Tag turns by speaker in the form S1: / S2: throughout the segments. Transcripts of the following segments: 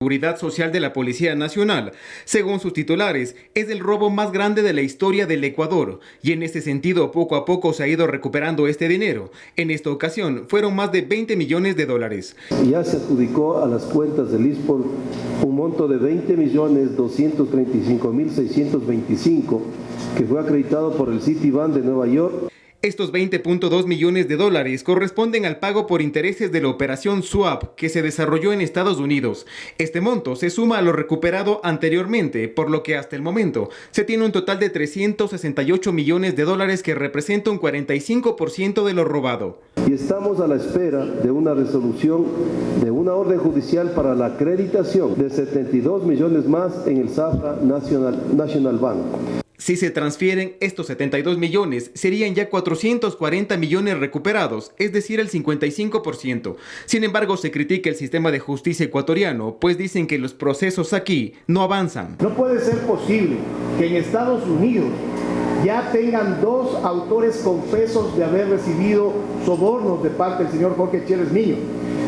S1: Seguridad Social de la Policía Nacional. Según sus titulares, es el robo más grande de la historia del Ecuador y en este sentido poco a poco se ha ido recuperando este dinero. En esta ocasión fueron más de 20 millones de dólares.
S2: Ya se adjudicó a las cuentas del ISPOL un monto de 20.235.625 que fue acreditado por el Citibank de Nueva York.
S1: Estos 20.2 millones de dólares corresponden al pago por intereses de la operación SWAP que se desarrolló en Estados Unidos. Este monto se suma a lo recuperado anteriormente, por lo que hasta el momento se tiene un total de 368 millones de dólares que representa un 45% de lo robado.
S2: Y estamos a la espera de una resolución de una orden judicial para la acreditación de 72 millones más en el Safra National Bank.
S1: Si se transfieren estos 72 millones, serían ya 440 millones recuperados, es decir, el 55%. Sin embargo, se critica el sistema de justicia ecuatoriano, pues dicen que los procesos aquí no avanzan.
S3: No puede ser posible que en Estados Unidos ya tengan 2 autores confesos de haber recibido sobornos de parte del señor Jorge Chérez Miño.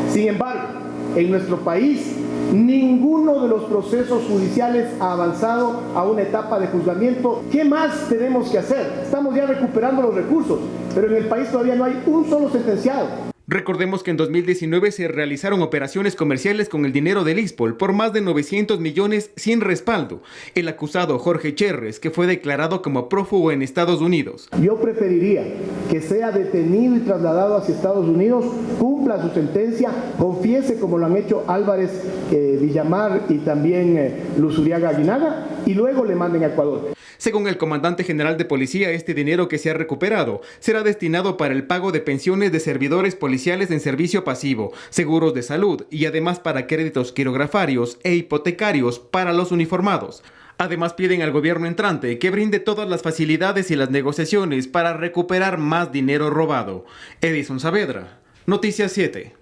S3: Sin embargo, en nuestro país, ninguno de los procesos judiciales ha avanzado a una etapa de juzgamiento. ¿Qué más tenemos que hacer? Estamos ya recuperando los recursos, pero en el país todavía no hay un solo sentenciado.
S1: Recordemos que en 2019 se realizaron operaciones comerciales con el dinero del ISPOL por más de 900 millones sin respaldo. El acusado Jorge Chérez, que fue declarado como prófugo en Estados Unidos.
S3: Yo preferiría que sea detenido y trasladado hacia Estados Unidos, cumpla su sentencia, confiese como lo han hecho Álvarez Villamar y también Luzuriaga Aguinaga, y luego le manden a Ecuador.
S1: Según el comandante general de policía, este dinero que se ha recuperado será destinado para el pago de pensiones de servidores policiales en servicio pasivo, seguros de salud y además para créditos quirografarios e hipotecarios para los uniformados. Además piden al gobierno entrante que brinde todas las facilidades y las negociaciones para recuperar más dinero robado. Edison Saavedra, Noticias 7.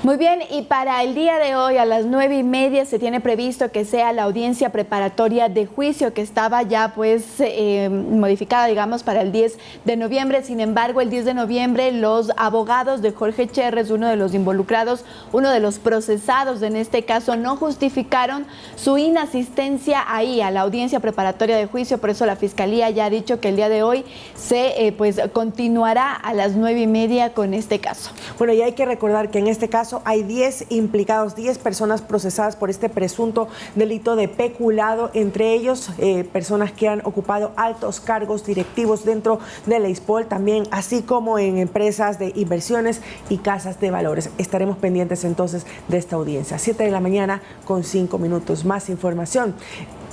S4: Muy bien, y para el día de hoy a las 9:30 se tiene previsto que sea la audiencia preparatoria de juicio que estaba ya modificada, digamos, para el 10 de noviembre. Sin embargo, el 10 de noviembre los abogados de Jorge Chérez, uno de los involucrados, uno de los procesados en este caso, no justificaron su inasistencia ahí a la audiencia preparatoria de juicio. Por eso la Fiscalía ya ha dicho que el día de hoy se continuará a las 9:30 con este caso.
S5: Bueno, y hay que recordar que en este caso hay 10 implicados, 10 personas procesadas por este presunto delito de peculado, entre ellos personas que han ocupado altos cargos directivos dentro de la ISPOL, también así como en empresas de inversiones y casas de valores. Estaremos pendientes entonces de esta audiencia. 7 de la mañana con 5 minutos. Más información.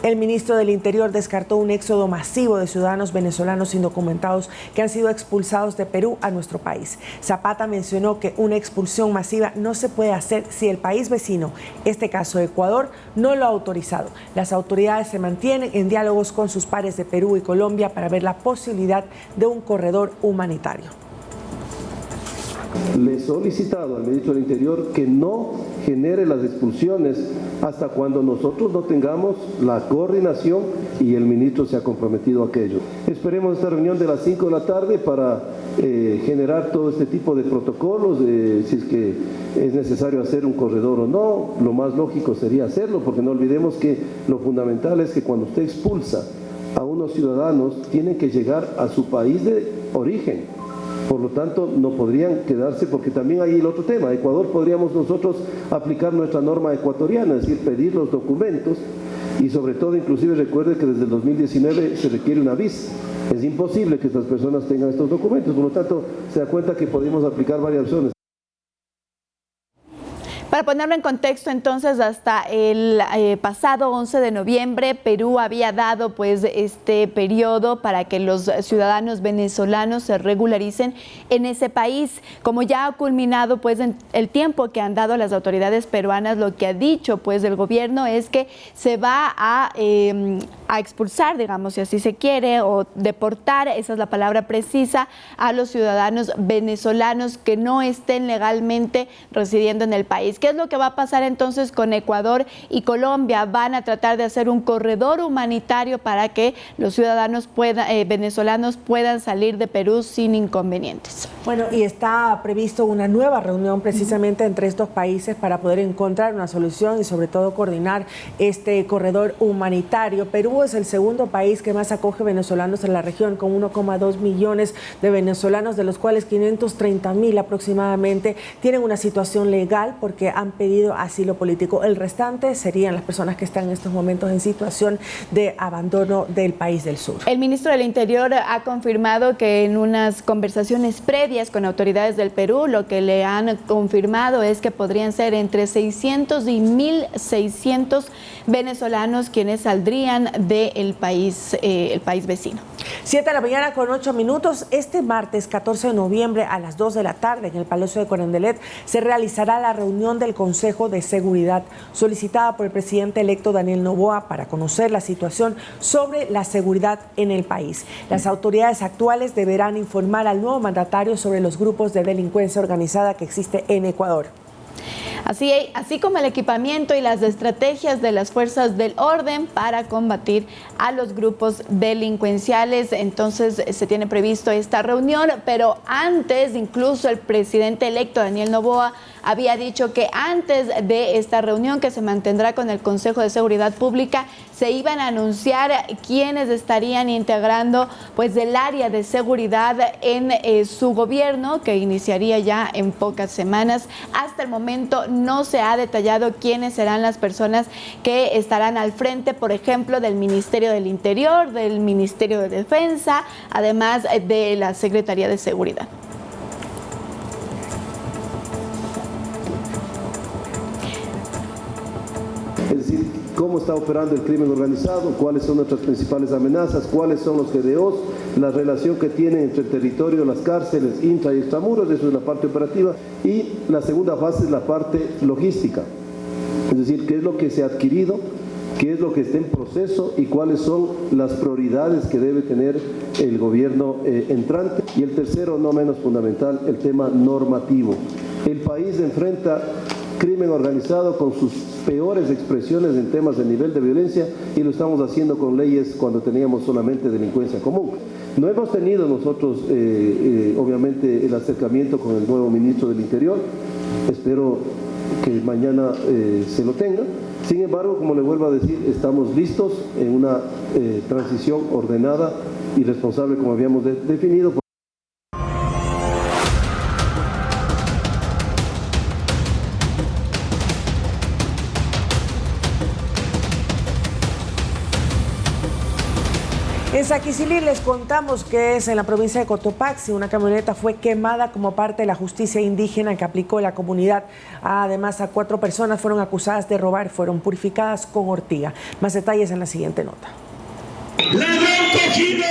S5: El ministro del Interior descartó un éxodo masivo de ciudadanos venezolanos indocumentados que han sido expulsados de Perú a nuestro país. Zapata mencionó que una expulsión masiva no se puede hacer si el país vecino, este caso Ecuador, no lo ha autorizado. Las autoridades se mantienen en diálogos con sus pares de Perú y Colombia para ver la posibilidad de un corredor humanitario.
S2: Le he solicitado al ministro del Interior que no genere las expulsiones hasta cuando nosotros no tengamos la coordinación y el ministro se ha comprometido a aquello. Esperemos esta reunión de las 5 de la tarde para generar todo este tipo de protocolos, si es que es necesario hacer un corredor o no. Lo más lógico sería hacerlo, porque no olvidemos que lo fundamental es que cuando usted expulsa a unos ciudadanos, tienen que llegar a su país de origen. Por lo tanto, no podrían quedarse, porque también hay el otro tema. Ecuador podríamos nosotros aplicar nuestra norma ecuatoriana, es decir, pedir los documentos y sobre todo, inclusive recuerde que desde el 2019 se requiere una visa. Es imposible que estas personas tengan estos documentos, por lo tanto, se da cuenta que podemos aplicar varias opciones.
S4: Para ponerlo en contexto, entonces, hasta el pasado 11 de noviembre, Perú había dado este periodo para que los ciudadanos venezolanos se regularicen en ese país. Como ya ha culminado en el tiempo que han dado las autoridades peruanas, lo que ha dicho el gobierno es que se va a expulsar, digamos, si así se quiere, o deportar, esa es la palabra precisa, a los ciudadanos venezolanos que no estén legalmente residiendo en el país. ¿Qué es lo que va a pasar entonces con Ecuador y Colombia? Van a tratar de hacer un corredor humanitario para que los ciudadanos venezolanos puedan salir de Perú sin inconvenientes.
S5: Bueno, y está previsto una nueva reunión precisamente entre estos países para poder encontrar una solución y sobre todo coordinar este corredor humanitario. Perú es el segundo país que más acoge venezolanos en la región, con 1,2 millones de venezolanos, de los cuales 530,000 aproximadamente tienen una situación legal porque han pedido asilo político. El restante serían las personas que están en estos momentos en situación de abandono del país del sur.
S4: El ministro del Interior ha confirmado que en unas conversaciones previas con autoridades del Perú, lo que le han confirmado es que podrían ser entre 600 y 1.600 venezolanos quienes saldrían del país, el país vecino.
S5: 7:08 a.m. Este martes 14 de noviembre a las 2 de la tarde en el Palacio de Carondelet se realizará la reunión del Consejo de Seguridad solicitada por el presidente electo Daniel Noboa para conocer la situación sobre la seguridad en el país. Las autoridades actuales deberán informar al nuevo mandatario sobre los grupos de delincuencia organizada que existe en Ecuador.
S4: Así como el equipamiento y las estrategias de las fuerzas del orden para combatir a los grupos delincuenciales. Entonces se tiene previsto esta reunión, pero antes incluso el presidente electo Daniel Noboa había dicho que antes de esta reunión que se mantendrá con el Consejo de Seguridad Pública se iban a anunciar quiénes estarían integrando pues el área de seguridad en su gobierno, que iniciaría ya en pocas semanas. Hasta el momento no se ha detallado quiénes serán las personas que estarán al frente, por ejemplo, del Ministerio del Interior, del Ministerio de Defensa, además de la Secretaría de Seguridad.
S2: Es decir, cómo está operando el crimen organizado, cuáles son nuestras principales amenazas, cuáles son los GDOs, la relación que tienen entre el territorio, las cárceles, intra y extramuros, eso es la parte operativa. Y la segunda fase es la parte logística, es decir, qué es lo que se ha adquirido, qué es lo que está en proceso y cuáles son las prioridades que debe tener el gobierno entrante. Y el tercero, no menos fundamental, el tema normativo. El país enfrenta crimen organizado con sus peores expresiones en temas de nivel de violencia y lo estamos haciendo con leyes cuando teníamos solamente delincuencia común. No hemos tenido nosotros, obviamente, el acercamiento con el nuevo ministro del Interior. Espero que mañana se lo tenga. Sin embargo, como le vuelvo a decir, estamos listos en una transición ordenada y responsable como habíamos definido.
S5: En Saquicilí les contamos que es en la provincia de Cotopaxi. Una camioneta fue quemada como parte de la justicia indígena que aplicó la comunidad. Además, a 4 personas fueron acusadas de robar, fueron purificadas con ortiga. Más detalles en la siguiente nota.
S6: La han cogido,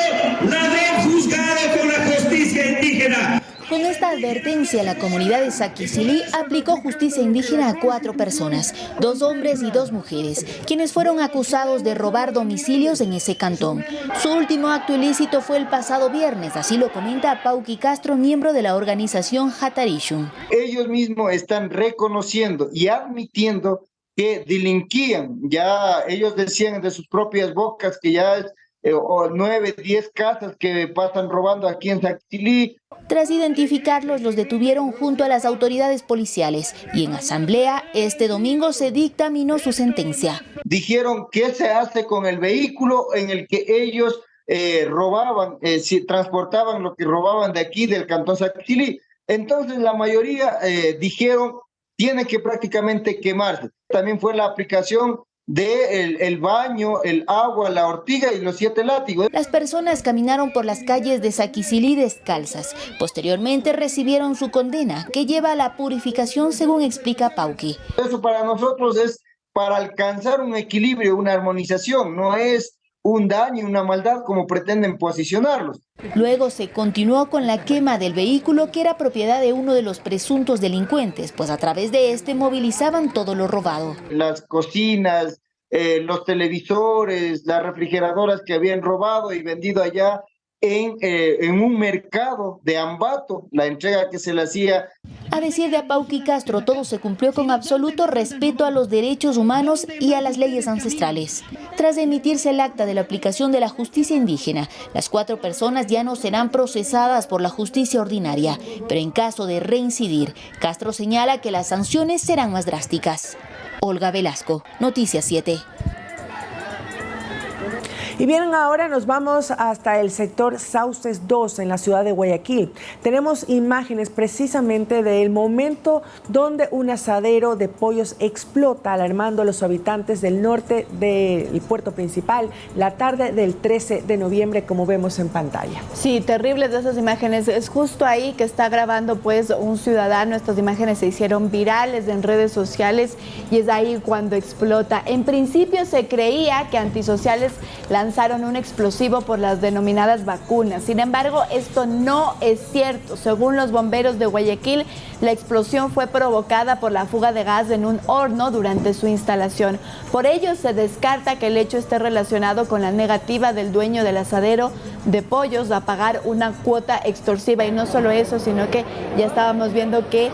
S6: la han juzgado con la justicia indígena.
S7: Con esta advertencia, la comunidad de Saquicilí aplicó justicia indígena a 4 personas, 2 hombres y 2 mujeres, quienes fueron acusados de robar domicilios en ese cantón. Su último acto ilícito fue el pasado viernes, así lo comenta Pauqui Castro, miembro de la organización Hatarishun.
S8: Ellos mismos están reconociendo y admitiendo que delinquían. Ya ellos decían de sus propias bocas que ya es 9, 10 casas que pasan robando aquí en Saquicilí.
S7: Tras identificarlos, los detuvieron junto a las autoridades policiales y en asamblea este domingo se dictaminó su sentencia.
S8: Dijeron qué se hace con el vehículo en el que ellos robaban, transportaban lo que robaban de aquí del cantón Saquicilí. Entonces la mayoría dijeron tiene que prácticamente quemarse. También fue la aplicación el baño, el agua, la ortiga y los 7 látigos.
S7: Las personas caminaron por las calles de Saquicilí descalzas. Posteriormente recibieron su condena, que lleva a la purificación, según explica Pauqui.
S8: Eso para nosotros es para alcanzar un equilibrio, una armonización, no es un daño, una maldad como pretenden posicionarlos.
S7: Luego se continuó con la quema del vehículo que era propiedad de uno de los presuntos delincuentes, pues a través de este movilizaban todo lo robado.
S8: Las cocinas, los televisores, las refrigeradoras que habían robado y vendido allá en un mercado de Ambato, la entrega que se le hacía.
S7: A decir de Apauqui Castro, todo se cumplió con absoluto respeto a los derechos humanos y a las leyes ancestrales. Tras emitirse el acta de la aplicación de la justicia indígena, las 4 personas ya no serán procesadas por la justicia ordinaria, pero en caso de reincidir, Castro señala que las sanciones serán más drásticas. Olga Velasco, Noticias 7.
S5: Y bien, ahora nos vamos hasta el sector Sauces 2 en la ciudad de Guayaquil. Tenemos imágenes precisamente del momento donde un asadero de pollos explota, alarmando a los habitantes del norte del puerto principal la tarde del 13 de noviembre, como vemos en pantalla.
S4: Sí, terribles de esas imágenes. Es justo ahí que está grabando pues un ciudadano. Estas imágenes se hicieron virales en redes sociales y es ahí cuando explota. En principio se creía que antisociales lanzaron un explosivo por las denominadas vacunas. Sin embargo, esto no es cierto. Según los bomberos de Guayaquil, la explosión fue provocada por la fuga de gas en un horno durante su instalación. Por ello, se descarta que el hecho esté relacionado con la negativa del dueño del asadero de pollos a pagar una cuota extorsiva. Y no solo eso, sino que ya estábamos viendo que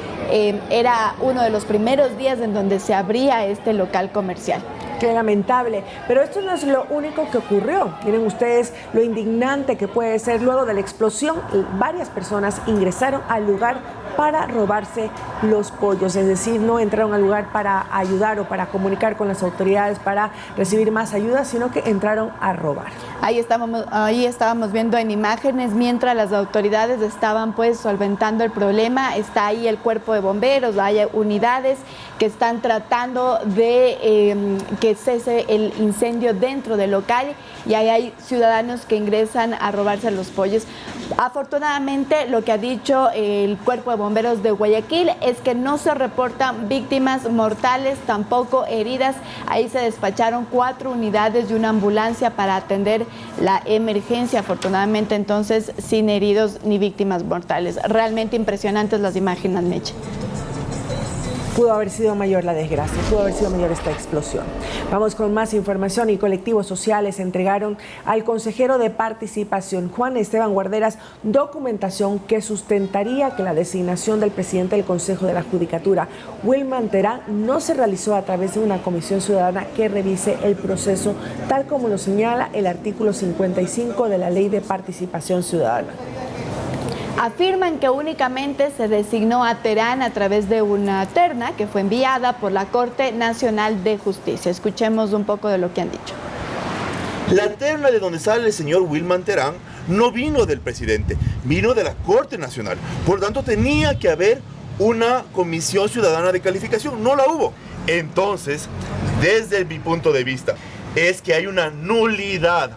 S4: era uno de los primeros días en donde se abría este local comercial.
S5: Qué lamentable, pero esto no es lo único que ocurrió. Miren ustedes lo indignante que puede ser. Luego de la explosión, varias personas ingresaron al lugar para robarse los pollos, es decir, no entraron al lugar para ayudar o para comunicar con las autoridades para recibir más ayuda, sino que entraron a robar.
S4: Ahí estábamos viendo en imágenes mientras las autoridades estaban pues solventando el problema. Está ahí el cuerpo de bomberos, hay unidades que están tratando de que cese el incendio dentro del local y ahí hay ciudadanos que ingresan a robarse los pollos. Afortunadamente, lo que ha dicho el cuerpo de bomberos de Guayaquil es que no se reportan víctimas mortales, tampoco heridas. Ahí se despacharon 4 unidades y una ambulancia para atender la emergencia. Afortunadamente, entonces, sin heridos ni víctimas mortales. Realmente impresionantes las imágenes, Meche.
S5: Pudo haber sido mayor la desgracia, pudo haber sido mayor esta explosión. Vamos con más información. Y colectivos sociales entregaron al consejero de participación, Juan Esteban Guarderas, documentación que sustentaría que la designación del presidente del Consejo de la Judicatura, Wilman Terán, no se realizó a través de una comisión ciudadana que revise el proceso, tal como lo señala el artículo 55 de la Ley de Participación Ciudadana.
S4: Afirman que únicamente se designó a Terán a través de una terna que fue enviada por la Corte Nacional de Justicia. Escuchemos un poco de lo que han dicho.
S9: La terna de donde sale el señor Wilman Terán no vino del presidente, vino de la Corte Nacional. Por lo tanto, tenía que haber una comisión ciudadana de calificación. No la hubo. Entonces, desde mi punto de vista, es que hay una nulidad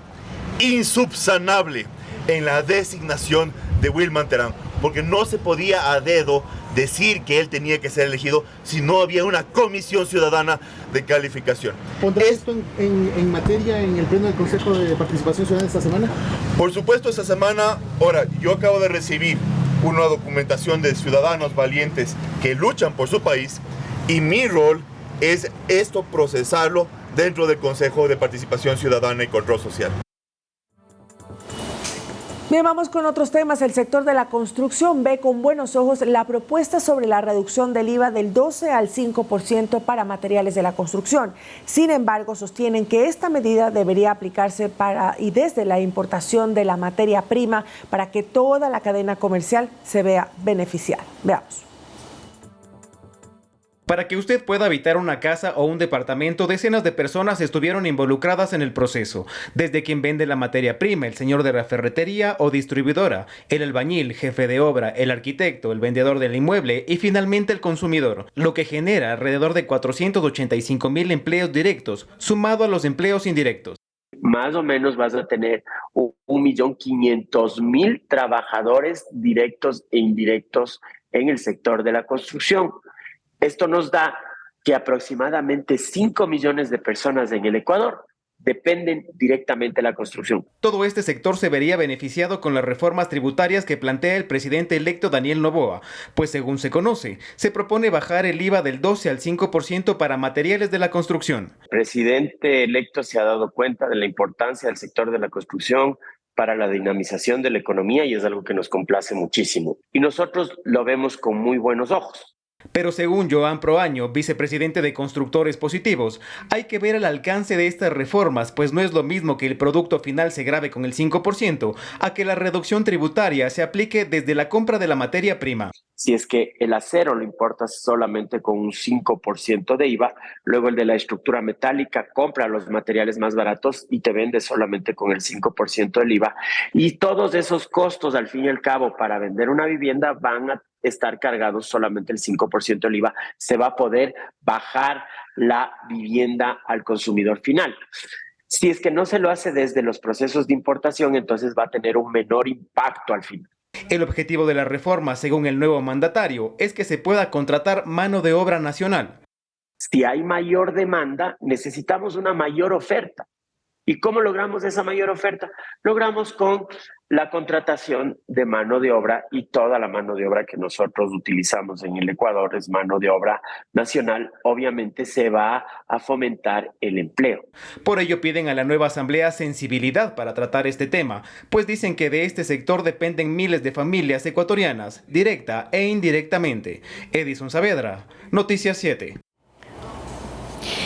S9: insubsanable en la designación de Wilman Terán, porque no se podía a dedo decir que él tenía que ser elegido si no había una comisión ciudadana de calificación.
S3: ¿Pondrá esto en materia en el pleno del Consejo de Participación Ciudadana esta semana?
S9: Por supuesto, esta semana. Ahora, yo acabo de recibir una documentación de ciudadanos valientes que luchan por su país y mi rol es esto procesarlo dentro del Consejo de Participación Ciudadana y Control Social.
S5: Bien, vamos con otros temas. El sector de la construcción ve con buenos ojos la propuesta sobre la reducción del IVA del 12 al 5% para materiales de la construcción. Sin embargo, sostienen que esta medida debería aplicarse para y desde la importación de la materia prima para que toda la cadena comercial se vea beneficiada. Veamos.
S1: Para que usted pueda habitar una casa o un departamento, decenas de personas estuvieron involucradas en el proceso. Desde quien vende la materia prima, el señor de la ferretería o distribuidora, el albañil, jefe de obra, el arquitecto, el vendedor del inmueble y finalmente el consumidor, lo que genera alrededor de 485,000 empleos directos, sumado a los empleos indirectos.
S10: Más o menos vas a tener 1.500.000 trabajadores directos e indirectos en el sector de la construcción. Esto nos da que aproximadamente 5 millones de personas en el Ecuador dependen directamente de la construcción.
S1: Todo este sector se vería beneficiado con las reformas tributarias que plantea el presidente electo Daniel Noboa, pues según se conoce, se propone bajar el IVA del 12 al 5% para materiales de la construcción.
S10: El presidente electo se ha dado cuenta de la importancia del sector de la construcción, para la dinamización de la economía y es algo que nos complace muchísimo. Y nosotros lo vemos con muy buenos ojos.
S1: Pero según Joan Proaño, vicepresidente de Constructores Positivos, hay que ver el alcance de estas reformas, pues no es lo mismo que el producto final se grave con el 5% a que la reducción tributaria se aplique desde la compra de la materia prima.
S10: Si es que el acero lo importas solamente con un 5% de IVA, luego el de la estructura metálica compra los materiales más baratos y te vende solamente con el 5% del IVA. Y todos esos costos, al fin y al cabo, para vender una vivienda van a estar cargados solamente el 5% del IVA. Se va a poder bajar la vivienda al consumidor final. Si es que no se lo hace desde los procesos de importación, entonces va a tener un menor impacto al final.
S1: El objetivo de la reforma, según el nuevo mandatario, es que se pueda contratar mano de obra nacional.
S10: Si hay mayor demanda, necesitamos una mayor oferta. ¿Y cómo logramos esa mayor oferta? Logramos con la contratación de mano de obra, y toda la mano de obra que nosotros utilizamos en el Ecuador es mano de obra nacional. Obviamente se va a fomentar el empleo.
S1: Por ello piden a la nueva asamblea sensibilidad para tratar este tema, pues dicen que de este sector dependen miles de familias ecuatorianas, directa e indirectamente. Edison Saavedra, Noticias 7.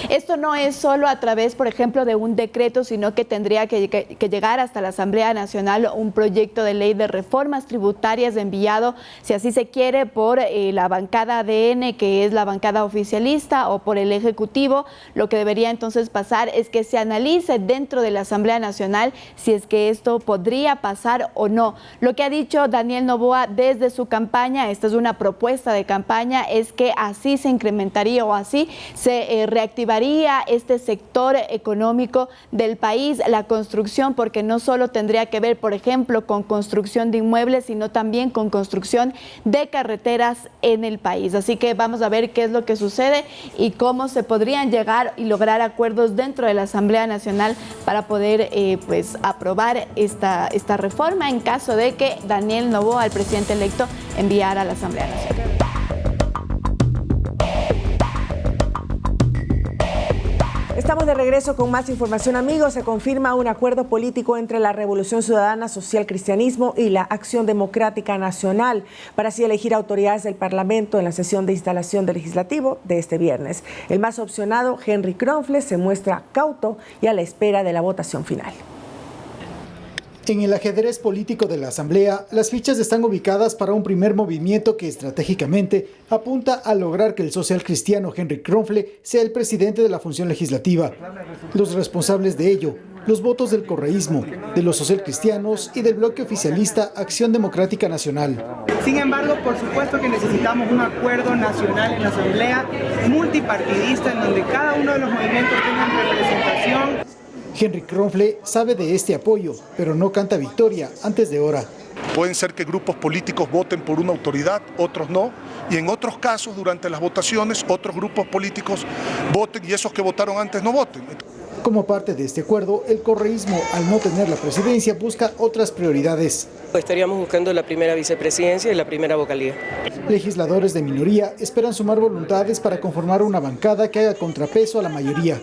S4: Esto no es solo a través, por ejemplo, de un decreto, sino que tendría que llegar hasta la Asamblea Nacional un proyecto de ley de reformas tributarias enviado, si así se quiere, por la bancada ADN, que es la bancada oficialista, o por el Ejecutivo. Lo que debería entonces pasar es que se analice dentro de la Asamblea Nacional si es que esto podría pasar o no. Lo que ha dicho Daniel Noboa desde su campaña, esta es una propuesta de campaña, es que así se incrementaría o así se reactivaría este sector económico del país, la construcción, porque no solo tendría que ver, por ejemplo, con construcción de inmuebles, sino también con construcción de carreteras en el país. Así que vamos a ver qué es lo que sucede y cómo se podrían llegar y lograr acuerdos dentro de la Asamblea Nacional para poder aprobar esta reforma en caso de que Daniel Noboa, el presidente electo, enviara a la Asamblea Nacional.
S5: Estamos de regreso con más información, amigos. Se confirma un acuerdo político entre la Revolución Ciudadana Social Cristianismo y la Acción Democrática Nacional para así elegir autoridades del Parlamento en la sesión de instalación del Legislativo de este viernes. El más opcionado, Henry Kronfle, se muestra cauto y a la espera de la votación final.
S11: En el ajedrez político de la Asamblea, las fichas están ubicadas para un primer movimiento que estratégicamente apunta a lograr que el social cristiano Henry Kronfle sea el presidente de la función legislativa. Los responsables de ello, los votos del correísmo, de los socialcristianos y del bloque oficialista Acción Democrática Nacional.
S12: Sin embargo, por supuesto que necesitamos un acuerdo nacional en la Asamblea multipartidista en donde cada uno de los movimientos tenga representación.
S11: Henry Kronfle sabe de este apoyo, pero no canta victoria antes de hora.
S13: Pueden ser que grupos políticos voten por una autoridad, otros no, y en otros casos, durante las votaciones, otros grupos políticos voten y esos que votaron antes no voten.
S11: Como parte de este acuerdo, el correísmo, al no tener la presidencia, busca otras prioridades.
S14: Estaríamos buscando la primera vicepresidencia y la primera vocalía.
S11: Legisladores de minoría esperan sumar voluntades para conformar una bancada que haga contrapeso a la mayoría.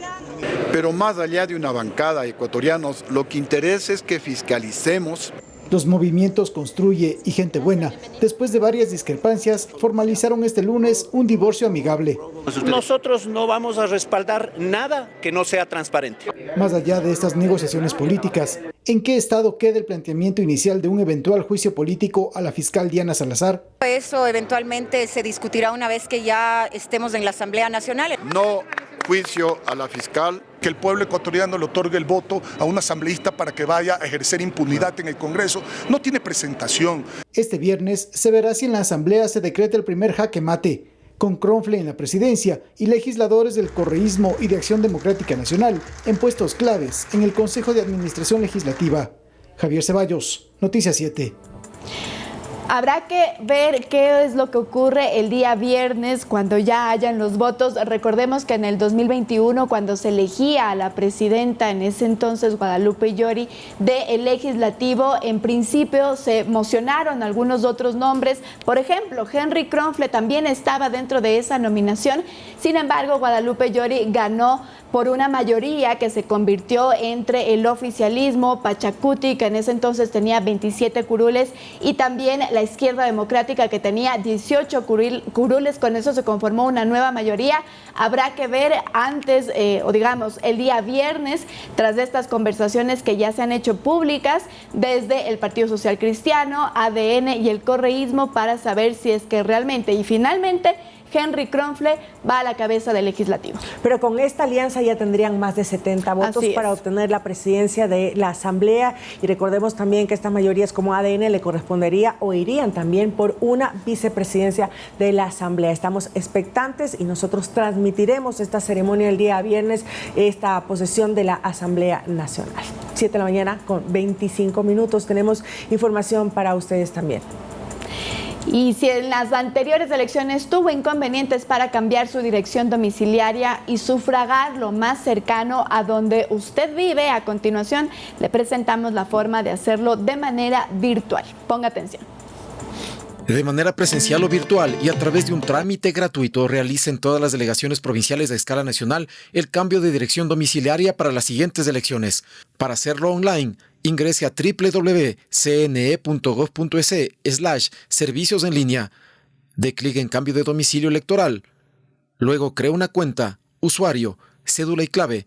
S15: Pero más allá de una bancada, ecuatorianos, lo que interesa es que fiscalicemos.
S11: Los movimientos Construye y Gente Buena, después de varias discrepancias, formalizaron este lunes un divorcio amigable.
S16: Nosotros no vamos a respaldar nada que no sea transparente.
S11: Más allá de estas negociaciones políticas, ¿en qué estado queda el planteamiento inicial de un eventual juicio político a la fiscal Diana Salazar?
S17: Eso eventualmente se discutirá una vez que ya estemos en la Asamblea Nacional.
S13: No juicio a la fiscal. Que el pueblo ecuatoriano le otorgue el voto a un asambleísta para que vaya a ejercer impunidad en el Congreso no tiene presentación.
S11: Este viernes se verá si en la Asamblea se decreta el primer jaque mate, con Kronfle en la presidencia y legisladores del correísmo y de Acción Democrática Nacional en puestos claves en el Consejo de Administración Legislativa. Javier Ceballos, Noticias 7.
S4: Habrá que ver qué es lo que ocurre el día viernes cuando ya hayan los votos. Recordemos que en el 2021, cuando se elegía a la presidenta, en ese entonces Guadalupe Llori, del Legislativo, en principio se mocionaron algunos otros nombres. Por ejemplo, Henry Kronfle también estaba dentro de esa nominación. Sin embargo, Guadalupe Llori ganó por una mayoría que se convirtió entre el oficialismo, Pachacuti, que en ese entonces tenía 27 curules, y también la Izquierda Democrática, que tenía 18 curules. Con eso se conformó una nueva mayoría. Habrá que ver antes, o digamos, el día viernes, tras estas conversaciones que ya se han hecho públicas desde el Partido Social Cristiano, ADN y el correísmo, para saber si es que realmente y finalmente Henry Kronfle va a la cabeza del Legislativo.
S5: Pero con esta alianza ya tendrían más de 70 votos para obtener la presidencia de la Asamblea. Y recordemos también que estas mayorías como ADN le correspondería o irían también por una vicepresidencia de la Asamblea. Estamos expectantes y nosotros transmitiremos esta ceremonia el día viernes, esta posesión de la Asamblea Nacional. 7 de la mañana con 25 minutos. Tenemos información para ustedes también.
S4: Y si en las anteriores elecciones tuvo inconvenientes para cambiar su dirección domiciliaria y sufragar lo más cercano a donde usted vive, a continuación le presentamos la forma de hacerlo de manera virtual. Ponga atención.
S18: De manera presencial o virtual y a través de un trámite gratuito, realiza en todas las delegaciones provinciales a escala nacional el cambio de dirección domiciliaria para las siguientes elecciones. Para hacerlo online, ingrese a www.cne.gov.es/servicios en línea. Dé clic en cambio de domicilio electoral. Luego cree una cuenta, usuario, cédula y clave.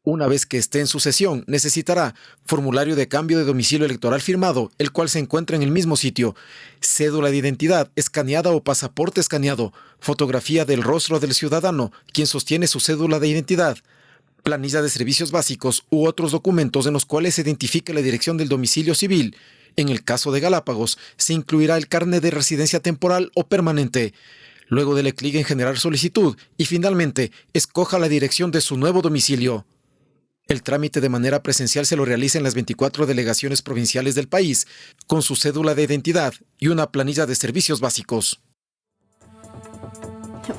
S18: Una vez que esté en su sesión, necesitará formulario de cambio de domicilio electoral firmado, el cual se encuentra en el mismo sitio, cédula de identidad escaneada o pasaporte escaneado, fotografía del rostro del ciudadano, quien sostiene su cédula de identidad, planilla de servicios básicos u otros documentos en los cuales se identifique la dirección del domicilio civil. En el caso de Galápagos, se incluirá el carnet de residencia temporal o permanente. Luego dele clic en generar solicitud y finalmente escoja la dirección de su nuevo domicilio. El trámite de manera presencial se lo realiza en las 24 delegaciones provinciales del país, con su cédula de identidad y una planilla de servicios básicos.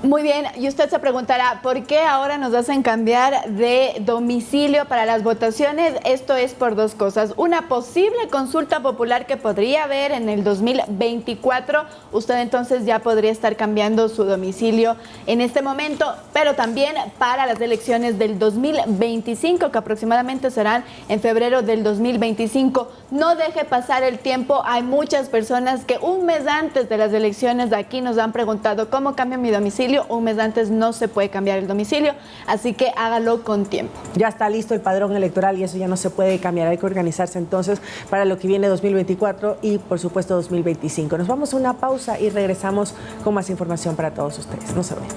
S4: Muy bien, y usted se preguntará, ¿por qué ahora nos hacen cambiar de domicilio para las votaciones? Esto es por dos cosas. Una posible consulta popular que podría haber en el 2024. Usted entonces ya podría estar cambiando su domicilio en este momento, pero también para las elecciones del 2025, que aproximadamente serán en febrero del 2025. No deje pasar el tiempo. Hay muchas personas que un mes antes de las elecciones de aquí nos han preguntado cómo cambio mi domicilio. Un mes antes no se puede cambiar el domicilio, así que hágalo con tiempo.
S5: Ya está listo el padrón electoral y eso ya no se puede cambiar. Hay que organizarse entonces para lo que viene 2024 y por supuesto 2025. Nos vamos a una pausa y regresamos con más información para todos ustedes. No se vayan.